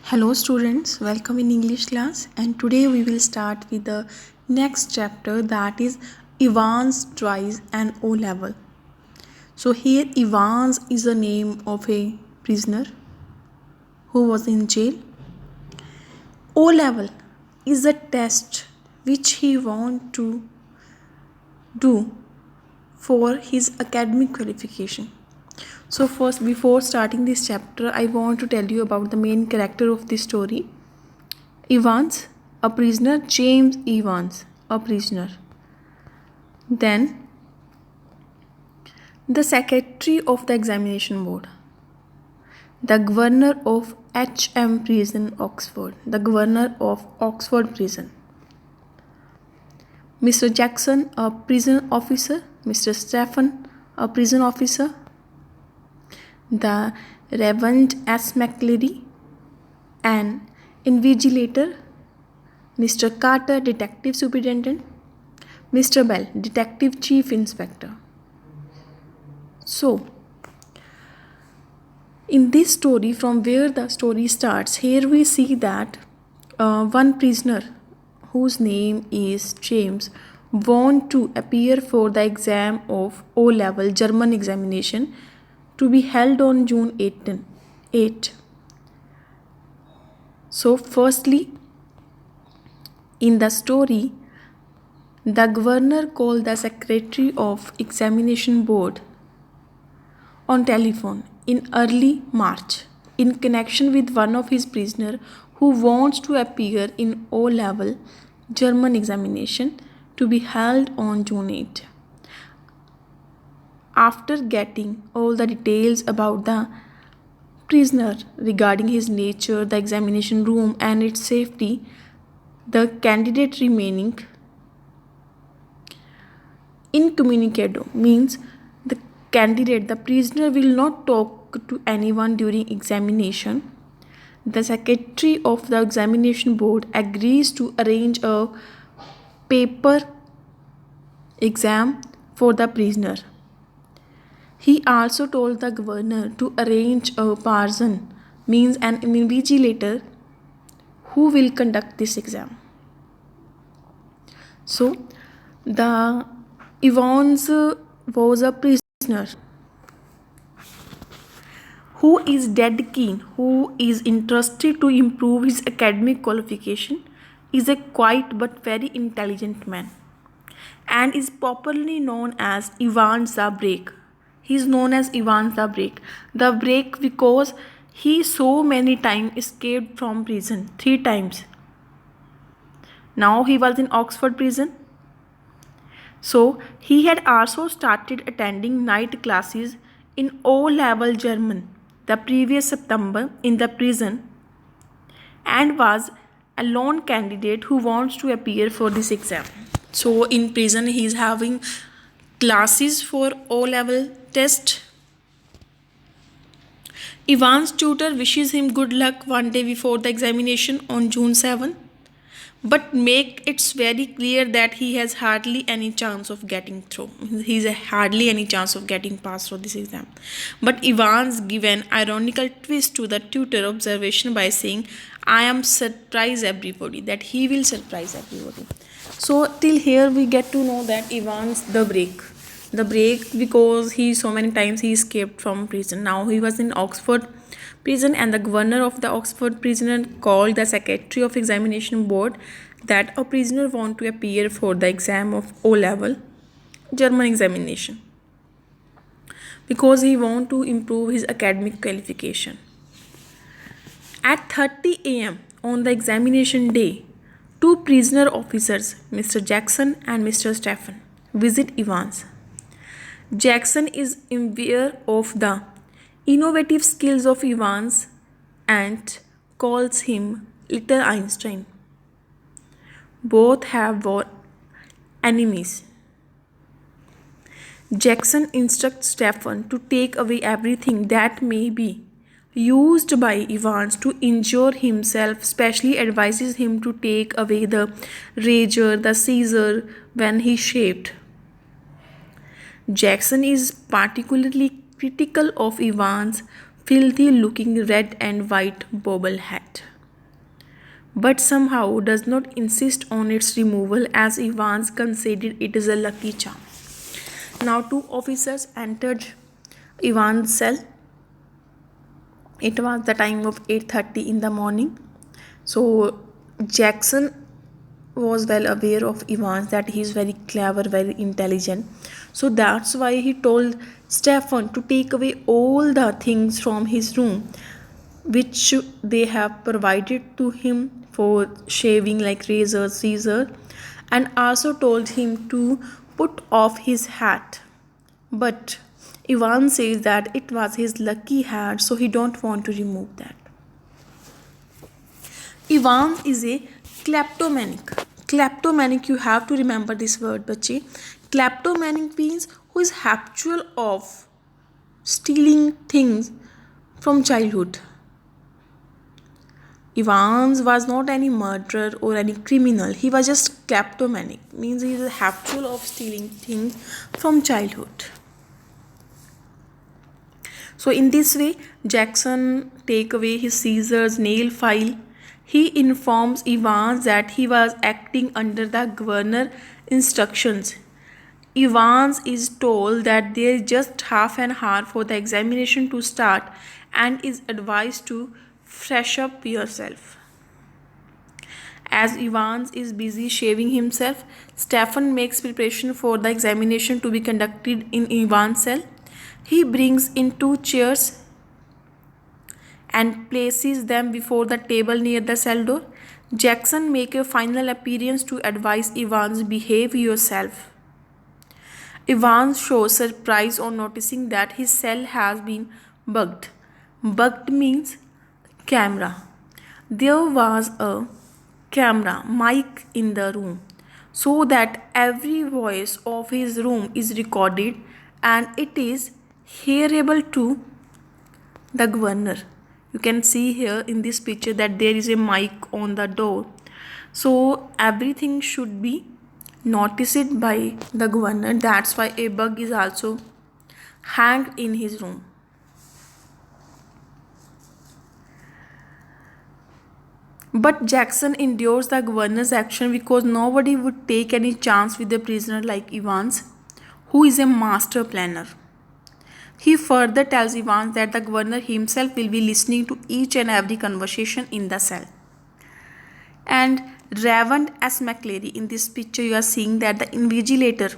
Hello students, welcome in English class, and today we will start with the next chapter, that is Evans tries an O level. So here Evans is the name of a prisoner who was in jail. O level is a test which he want to do for his academic qualification. So first, before starting this chapter, I want to tell you about the main character of this story. Evans, a prisoner. James Evans, a prisoner. Then the secretary of the examination board, the governor of HM prison Oxford, the governor of Oxford prison, Mr. Jackson, a prison officer, Mr. Stephen, a prison officer, the Reverend S. McCleary, an invigilator, Mr. Carter, detective superintendent, Mr. Bell, detective chief inspector. So, in this story, from where the story starts, here we see that one prisoner whose name is James want to appear for the exam of O-level German examination to be held on June 8. So firstly, in the story, the governor called the secretary of examination board on telephone in early March in connection with one of his prisoners who wants to appear in O-level German examination to be held on June 8. After getting all the details about the prisoner regarding his nature, the examination room and its safety, the candidate remaining incommunicado means the candidate, the prisoner will not talk to anyone during examination. The secretary of the examination board agrees to arrange a paper exam for the prisoner. He also told the governor to arrange a person, means an invigilator, who will conduct this exam. So, the Evans was a prisoner who is dead keen, who is interested to improve his academic qualification, is a quiet but very intelligent man, and is popularly known as Evans the Break. He is known as Evans the Break because he so many times escaped from prison, 3 times. Now he was in Oxford prison. So he had also started attending night classes in O-level German the previous September in the prison, and was a lone candidate who wants to appear for this exam. So in prison he is having classes for O-level test. Ivan's tutor wishes him good luck one day before the examination on June 7, but make it very clear that he has hardly any chance of getting through. He has hardly any chance of getting passed through this exam. But Evans give an ironical twist to the tutor observation by saying, I am surprise everybody, that he will surprise everybody. So till here we get to know that Evans the break because he so many times he escaped from prison. Now he was in Oxford prison, and the governor of the Oxford prison called the secretary of examination board that a prisoner want to appear for the exam of O-level German examination because he want to improve his academic qualification. At 30 a.m. on the examination day, 2 prisoner officers, Mr. Jackson and Mr. Stephen, visit Evans. Jackson is aware of the innovative skills of Evans and calls him Little Einstein. Both have war enemies. Jackson instructs Stephen to take away everything that may be used by Evans to injure himself, especially advises him to take away the razor, the scissor when he shaved. Jackson is particularly critical of Evans' filthy looking red and white bobble hat. but somehow does not insist on its removal as Evans considered it is a lucky charm. Now, two officers entered Evans' cell. It was the time of 8:30 in the morning. So Jackson was well aware of Evans that he is very clever, very intelligent. So that's why he told Stefan to take away all the things from his room which they have provided to him for shaving, like razor, scissors, and also told him to put off his hat. But Ivan says that it was his lucky hat, so he don't want to remove that. Ivan is a kleptomaniac. Kleptomaniac, you have to remember this word, bache. Kleptomaniac means who is habitual of stealing things from childhood. Evans was not any murderer or any criminal. He was just kleptomaniac, means he is habitual of stealing things from childhood. So in this way, Jackson take away his scissors, nail file. He informs Evans that he was acting under the governor instructions. Evans is told that there is just half an hour for the examination to start and is advised to fresh up yourself. As Evans is busy shaving himself, Stefan makes preparation for the examination to be conducted in Evans' cell. He brings in two chairs and places them before the table near the cell door. Jackson makes a final appearance to advise Evans, behave yourself. Evans shows surprise on noticing that his cell has been bugged. Bugged means camera. There was a camera mic in the room so that every voice of his room is recorded and it is hearable to the governor. You can see here in this picture that there is a mic on the door. So everything should be noticed by the governor. That's why a bug is also hanged in his room. But Jackson endures the governor's action because nobody would take any chance with a prisoner like Evans, who is a master planner. He further tells Evans that the governor himself will be listening to each and every conversation in the cell. And Reverend S. McCleary, in this picture you are seeing that the invigilator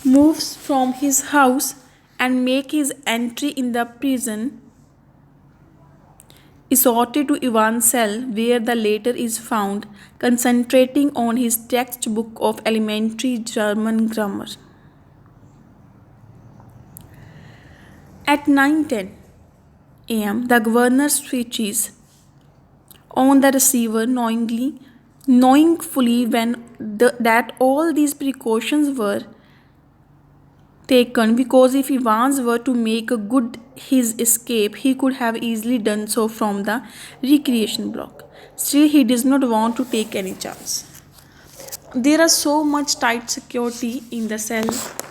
moves from his house and make his entry in the prison, escorted to Evans' cell where the latter is found concentrating on his textbook of elementary German grammar. At 9:10 a.m., the governor switches on the receiver knowing fully that all these precautions were taken because if Evans were to make good his escape, he could have easily done so from the recreation block. Still, he does not want to take any chance. There are so much tight security in the cell,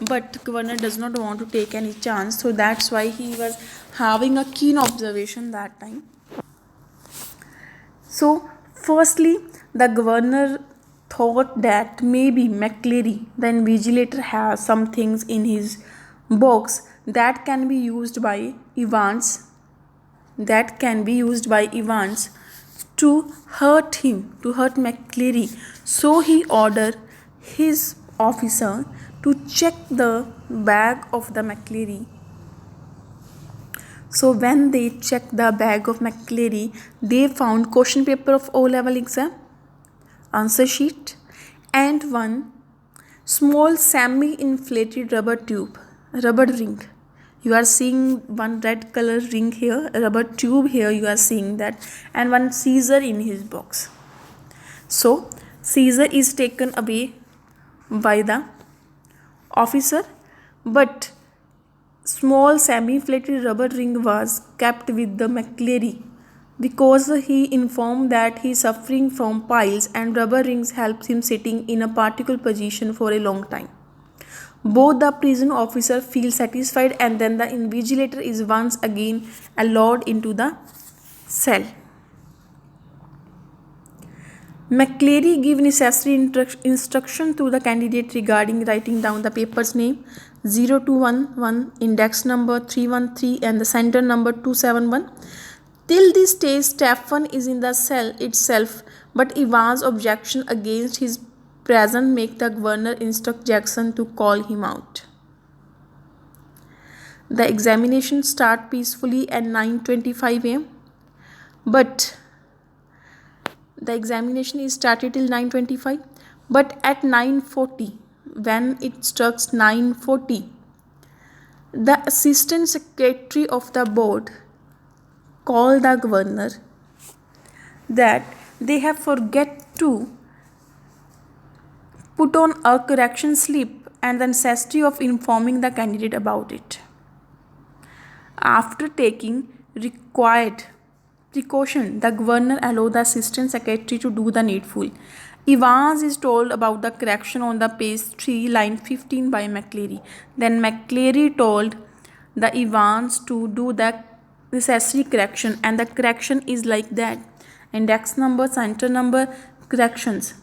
but governor does not want to take any chance, so that's why he was having a keen observation that time. So, firstly, the governor thought that maybe McCleary, the invigilator, has some things in his box that can be used by Evans, to hurt him, to hurt McCleary. So he ordered his officer to check the bag of the McCleary. So when they checked the bag of McCleary, they found question paper of O-level exam, answer sheet, and one small semi-inflated rubber ring. You are seeing one red color ring here, a rubber tube here, you are seeing that, and one scissor in his box. So scissor is taken away by the officer, but small semi-inflated rubber ring was kept with the McCleary because he informed that he is suffering from piles and rubber rings helps him sitting in a particular position for a long time. Both the prison officer feel satisfied and then the invigilator is once again allowed into the cell. McCleary give necessary instruction to the candidate regarding writing down the paper's name 0211, index number 313 and the center number 271. Till this stage, Stephen is in the cell itself, but Ivan's objection against his presence make the governor instruct Jackson to call him out. The examination start peacefully at 9:25 am, but the examination is started till 9:25, but at 9:40, when it struck 9:40, the assistant secretary of the board called the governor that they have forget to put on a correction slip and the necessity of informing the candidate about it. After taking required precaution, the governor allowed the assistant secretary to do the needful. Evans is told about the correction on the page 3, line 15 by McCleary. Then McCleary told the Evans to do the necessary correction, and the correction is like that: index number, center number, corrections.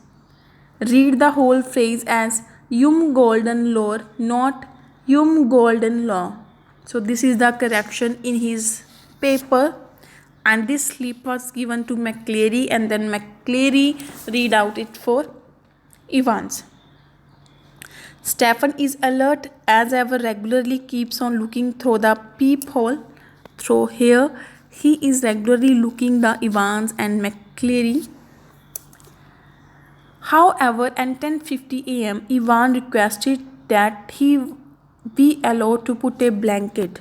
Read the whole phrase as "Yum golden law," not "Yum golden law." So this is the correction in his paper, and this slip was given to McCleary, and then McCleary read out it for Evans. Stephen is alert as ever, regularly keeps on looking through the peephole. Through here, he is regularly looking the Evans and McCleary. However, at 10:50 am, Evan requested that he be allowed to put a blanket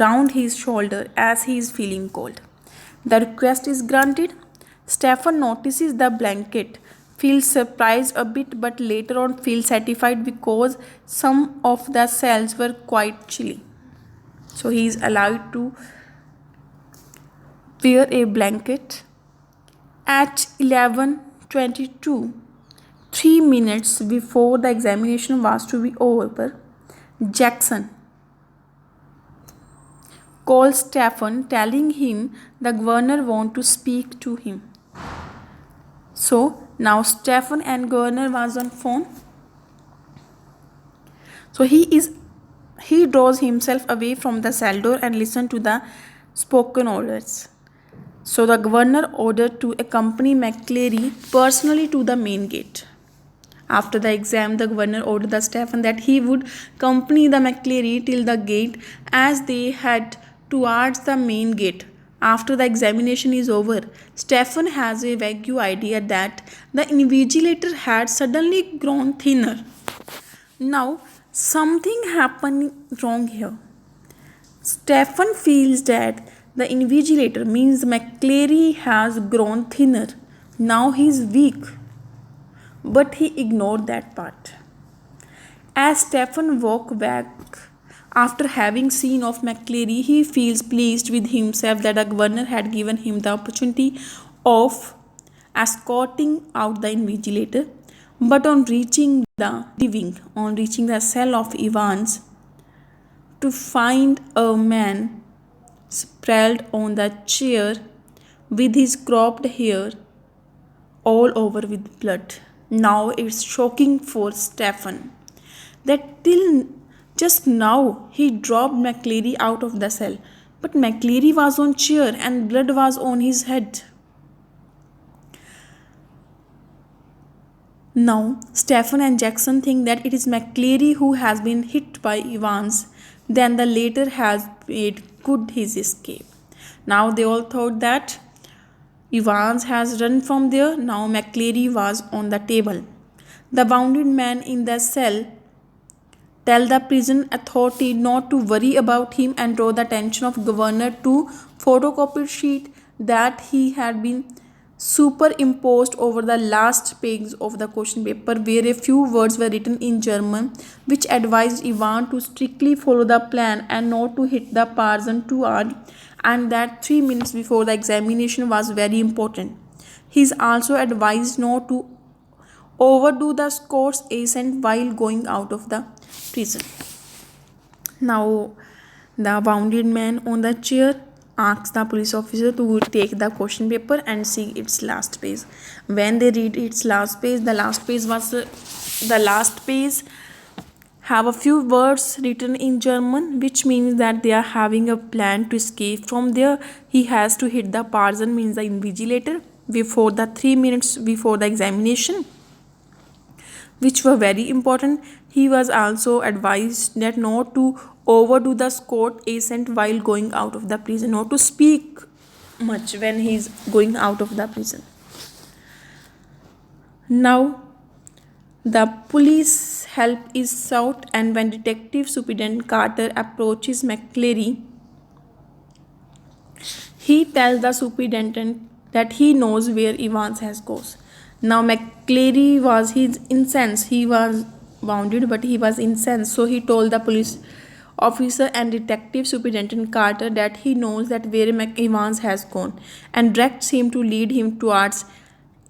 round his shoulder as he is feeling cold. The request is granted. Stephen notices the blanket, feels surprised a bit, but later on feels satisfied because some of the cells were quite chilly. So he is allowed to wear a blanket. At 11:22, 3 minutes before the examination was to be over, Jackson called Stephen, telling him the governor want to speak to him. So now Stephen and governor was on phone. So he draws himself away from the cell door and listen to the spoken orders. So the governor ordered to accompany McCleary personally to the main gate. After the exam, the governor ordered the Stephen that he would accompany the McCleary till the gate as they head towards the main gate. After the examination is over, Stephen has a vague idea that the invigilator had suddenly grown thinner. Now, something happened wrong here. Stephen feels that the invigilator means McCleary has grown thinner. Now he is weak. But he ignored that part. As Stephen walked back after having seen of McCleary, he feels pleased with himself that the governor had given him the opportunity of escorting out the invigilator. But on reaching the cell of Evans, to find a man sprawled on the chair with his cropped hair all over with blood. Now it's shocking for Stephen that till just now he dropped McCleary out of the cell, but McCleary was on chair and blood was on his head. Now Stephen and Jackson think that it is McCleary who has been hit by Evans. Then the latter has made good his escape. Now they all thought that Evans has run from there. Now McCleary was on the table. The wounded man in the cell tell the prison authority not to worry about him and draw the attention of governor to photocopied sheet that he had been superimposed over the last page of the question paper, where a few words were written in German which advised Ivan to strictly follow the plan and not to hit the person too hard, and that 3 minutes before the examination was very important. He is also advised not to overdo the course ascent while going out of the prison. Now the wounded man on the chair asks the police officer to take the question paper and see its last page. When they read its last page, the last page have a few words written in German, which means that they are having a plan to escape from there. He has to hit the parson, means the invigilator, before the 3 minutes before the examination, which were very important. He was also advised that not to overdo the court assent while going out of the prison, not to speak much when he is going out of the prison. Now, the police help is sought, and when Detective Superintendent Carter approaches McCleary, he tells the superintendent that he knows where Evans has gone. Now McCleary was his incensed. He was wounded, but he was incensed. So he told the police officer and Detective Superintendent Carter that he knows that where Evans has gone, and directs him to lead him towards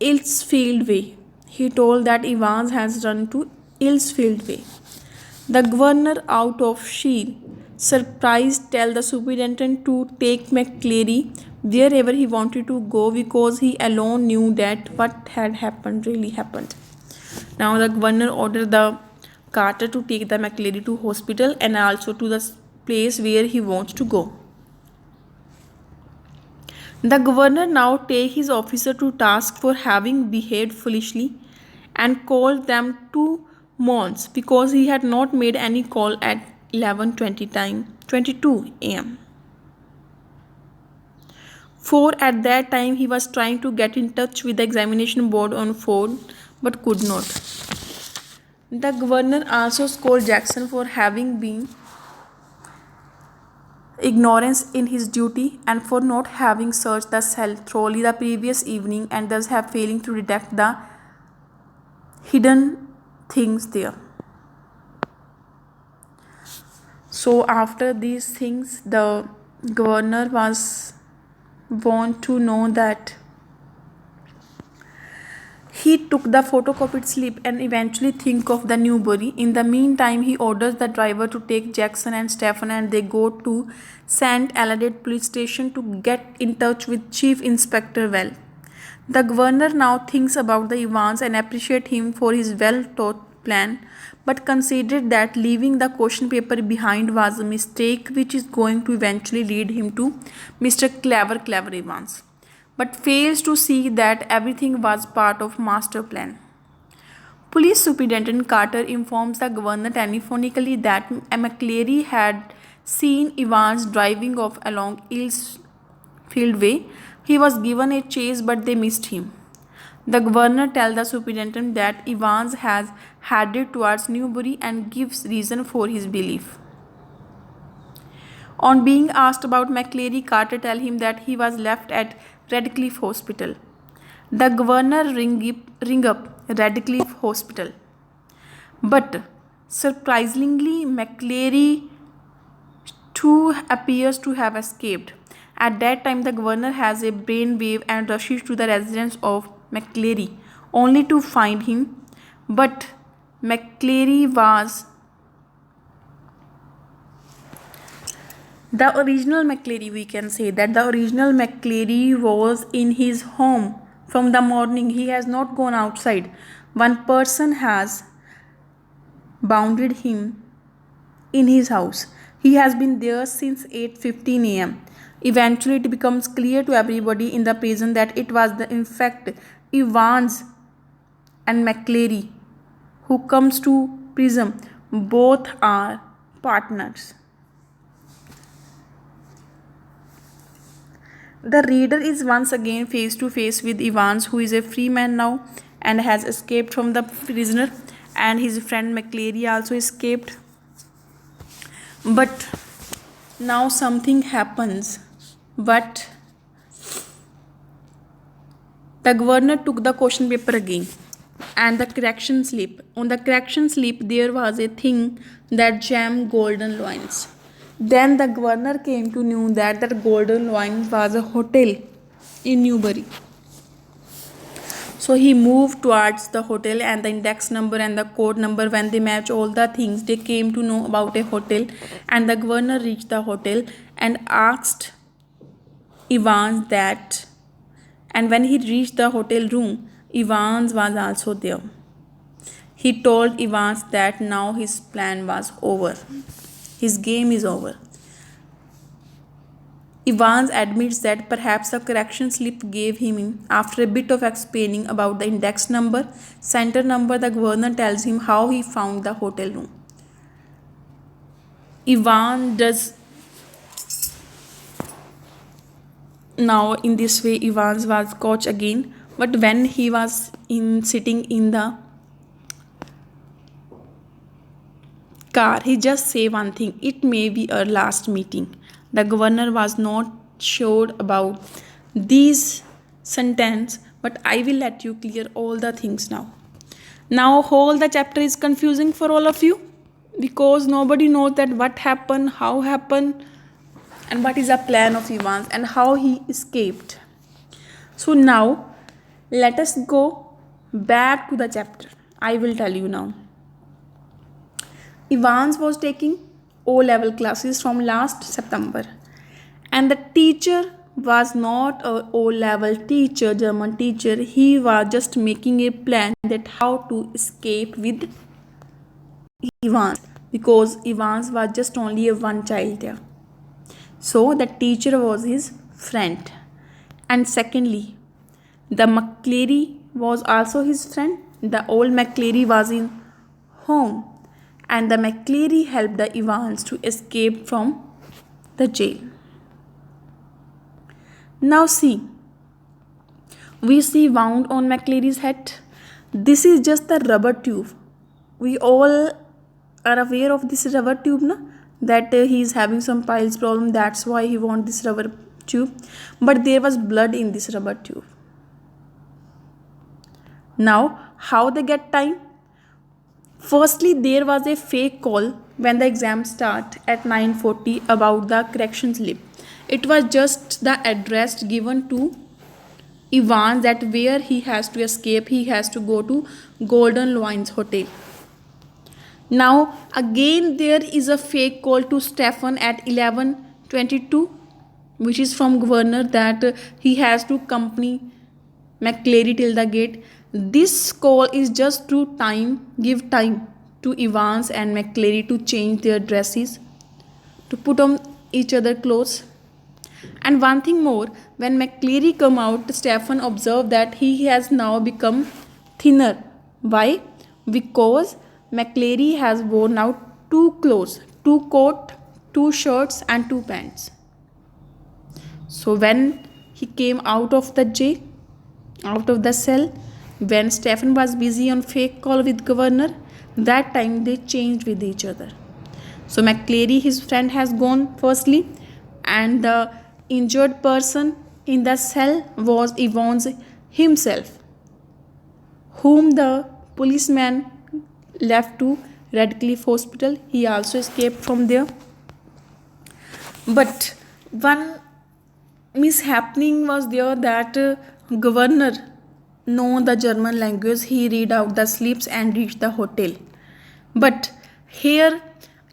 Ilsfield Way. He told that Evans has run to Ilsfield Way. The governor, out of sheer surprise, tell the superintendent to take McCleary wherever he wanted to go, because he alone knew that what had happened really happened. Now the governor ordered the Carter to take the McCleary to hospital and also to the place where he wants to go. The governor now take his officer to task for having behaved foolishly and called them to Mons, because he had not made any call at 11:22 am. For at that time he was trying to get in touch with the examination board on phone but could not. The governor also scolded Jackson for having been ignorance in his duty and for not having searched the cell thoroughly the previous evening, and thus have failing to detect the hidden things there. So after these things, the governor was want to know that he took the photocopied slip and eventually think of the Newbury. In the meantime, he orders the driver to take Jackson and Stephen, and they go to St. Aldered police station to get in touch with Chief Inspector Well. The governor now thinks about the Evans and appreciates him for his well-thought plan, but considered that leaving the question paper behind was a mistake which is going to eventually lead him to Mr. Clever Evans, but fails to see that everything was part of master plan. Police Superintendent Carter informs the governor telephonically that McCleary had seen Evans driving off along Ilsfield Way. He was given a chase, but they missed him. The governor tells the superintendent that Evans has headed towards Newbury and gives reason for his belief. On being asked about McCleary, Carter tells him that he was left at Redcliffe Hospital. The governor ring up Redcliffe Hospital, but surprisingly, McCleary too appears to have escaped. At that time, the governor has a brainwave and rushes to the residence of McCleary, only to find him. But McCleary was the original McCleary. We can say that the original McCleary was in his home from the morning. He has not gone outside. One person has bounded him in his house. He has been there since 8:15 am. Eventually, it becomes clear to everybody in the prison that it was in fact Evans and McCleary who comes to prison. Both are partners. The reader is once again face to face with Evans, who is a free man now and has escaped from the prisoner, and his friend McCleary also escaped. But now something happens. But the governor took the question paper again and the correction slip. On the correction slip, there was a thing that jammed Golden Loins. Then the governor came to know that Golden Loins was a hotel in Newbury. So he moved towards the hotel, and the index number and the code number, when they match all the things, they came to know about a hotel. And the governor reached the hotel and asked Evans that, and when he reached the hotel room, Evans was also there. He told Evans that now his plan was over. His game is over. Evans admits that perhaps the correction slip gave him, after a bit of explaining about the index number, center number, the governor tells him how he found the hotel room. Evans does now in this way. Evans was caught again, but when he was sitting in the car, he just say one thing: it may be our last meeting. The governor was not sure about these sentence, but I will let you clear all the things now. Now whole the chapter is confusing for all of you because nobody knows that what happened, how happened, and what is the plan of Evans and how he escaped. So now let us go back to the chapter. I will tell you now. Evans was taking O-level classes from last September, and the teacher was not a O-level teacher, German teacher. He was just making a plan that how to escape with Evans, because Evans was just only a one child there. So the teacher was his friend. And secondly, the McCleary was also his friend. The old McCleary was in home, and the McCleary helped the Evans to escape from the jail. Now see, we see wound on McCleary's head. This is just the rubber tube. We all are aware of this rubber tube, na? That he is having some piles problem, that's why he want this rubber tube. But there was blood in this rubber tube. Now, how they get time? Firstly, there was a fake call when the exam start at 9:40 about the correction slip. It was just the address given to Evans that where he has to escape. He has to go to Golden Loins Hotel. Now again there is a fake call to Stefan at 11:22, which is from governor that he has to accompany McCleary till the gate. This call is just to give time to Evans and McCleary to change their dresses, to put on each other clothes. And one thing more, when McCleary come out, Stefan observed that he has now become thinner. Why? Because McCleary has worn out 2 clothes, 2 coat, 2 shirts and 2 pants. So when he came out of the jail, out of the cell, when Stefan was busy on fake call with governor, that time they changed with each other. So McCleary, his friend, has gone firstly, and the injured person in the cell was Evans himself, whom the policeman left to Redcliffe Hospital. He also escaped from there. But one mishappening was there that governor know the German language. He read out the slips and reached the hotel. But here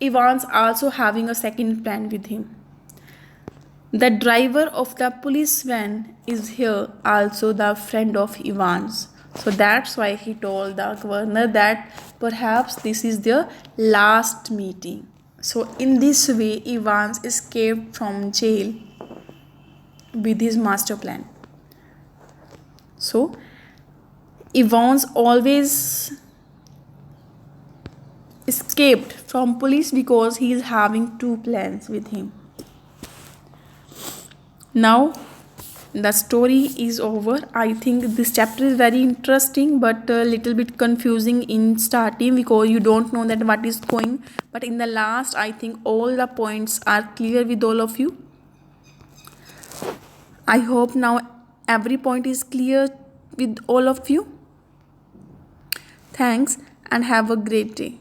Evans also having a second plan with him. The driver of the police van is here also the friend of Evans. So that's why he told the governor that perhaps this is their last meeting. So in this way, Evans escaped from jail with his master plan. So Evans always escaped from police because he is having 2 plans with him. Now the story is over. I think this chapter is very interesting but a little bit confusing in starting because you don't know that what is going, but in the last I think all the points are clear with all of you. I hope now every point is clear with all of you. Thanks and have a great day.